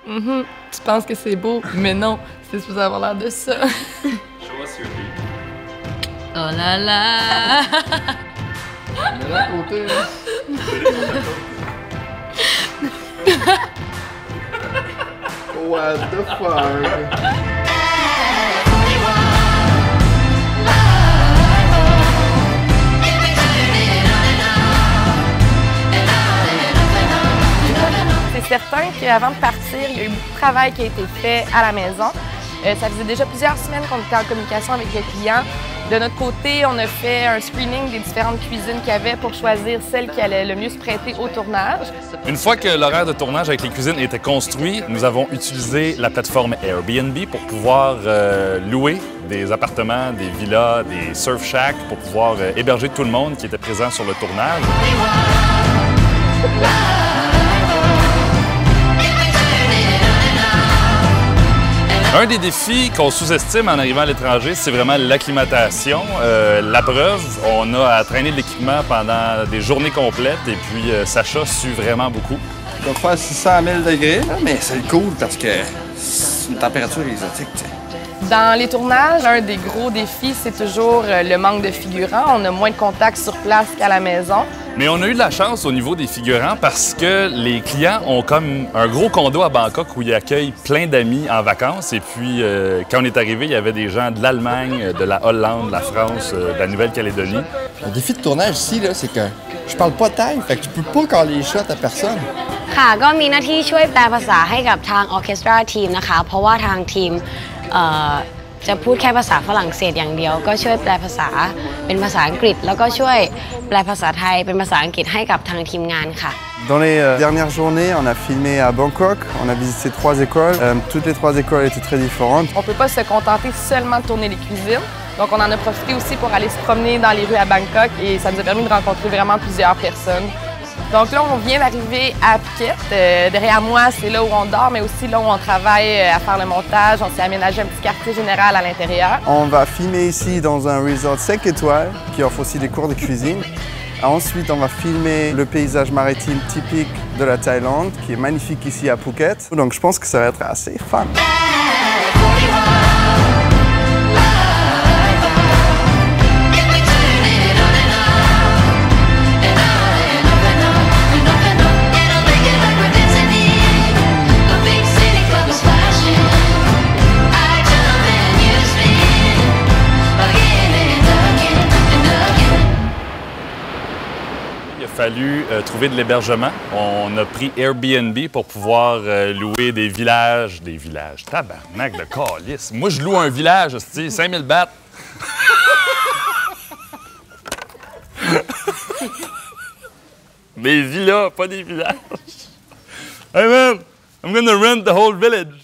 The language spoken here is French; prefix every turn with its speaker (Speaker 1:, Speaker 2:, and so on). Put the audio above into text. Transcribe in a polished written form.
Speaker 1: Tu penses que c'est beau, mais non, c'est supposé avoir l'air de ça.
Speaker 2: Show us your feet.
Speaker 1: Oh là là!
Speaker 3: Mais là, à côté, what the fuck?
Speaker 1: C'est certain qu'avant de partir, il y a eu beaucoup de travail qui a été fait à la maison. Ça faisait déjà plusieurs semaines qu'on était en communication avec les clients. De notre côté, on a fait un screening des différentes cuisines qu'il y avait pour choisir celle qui allait le mieux se prêter au tournage.
Speaker 2: Une fois que l'horaire de tournage avec les cuisines était construit, nous avons utilisé la plateforme Airbnb pour pouvoir louer des appartements, des villas, des surf shacks pour pouvoir héberger tout le monde qui était présent sur le tournage. Un des défis qu'on sous-estime en arrivant à l'étranger, c'est vraiment l'acclimatation. La preuve, on a à traîner de l'équipement pendant des journées complètes et puis Sacha sue vraiment beaucoup.
Speaker 3: On va faire 600 à 1000 degrés, là, mais c'est cool parce que c'est une température exotique, tu sais.
Speaker 1: Dans les tournages, un des gros défis, c'est toujours le manque de figurants. On a moins de contacts sur place qu'à la maison.
Speaker 2: Mais on a eu de la chance au niveau des figurants parce que les clients ont comme un gros condo à Bangkok où ils accueillent plein d'amis en vacances. Et puis, quand on est arrivé, il y avait des gens de l'Allemagne, de la Hollande, de la France, de la Nouvelle-Calédonie.
Speaker 3: Le défi de tournage ici, là, c'est que je parle pas thaï, fait que tu peux pas caler les shots à personne.
Speaker 4: ค่ะก็มีหน้าที่ช่วยแปลภาษาให้กับทางออร์เคสตราทีมนะคะเพราะว่าทางทีมจะพูดแค่ภาษาฝรั่งเศสอย่างเดียวก็ช่วยแปลภาษาเป็นภาษาอังกฤษแล้วก็ช่วยแปลภาษาไทยเป็นภาษาอังกฤษให้กับทางทีมงานค่ะ
Speaker 5: Dans les dernières journées, on a filmé à Bangkok, on a visité 3 écoles. Toutes les 3 écoles étaient très différentes.
Speaker 1: On ne peut pas se contenter seulement de tourner les cuisines. Donc, on en a profité aussi pour aller se promener dans les rues à Bangkok et ça nous a permis de rencontrer vraiment plusieurs personnes. Donc là, on vient d'arriver à Phuket. Derrière moi, c'est là où on dort, mais aussi là où on travaille à faire le montage. On s'est aménagé un petit quartier général à l'intérieur.
Speaker 5: On va filmer ici dans un resort 5 étoiles qui offre aussi des cours de cuisine. Ensuite, on va filmer le paysage maritime typique de la Thaïlande, qui est magnifique ici à Phuket. Donc je pense que ça va être assez fun.
Speaker 2: Il a fallu trouver de l'hébergement. On a pris Airbnb pour pouvoir louer des villages. Des villages. Tabarnak de calice. Moi, je loue un village, 5000 bahts. Des villas, pas des villages. Hey man, I'm gonna rent the whole village.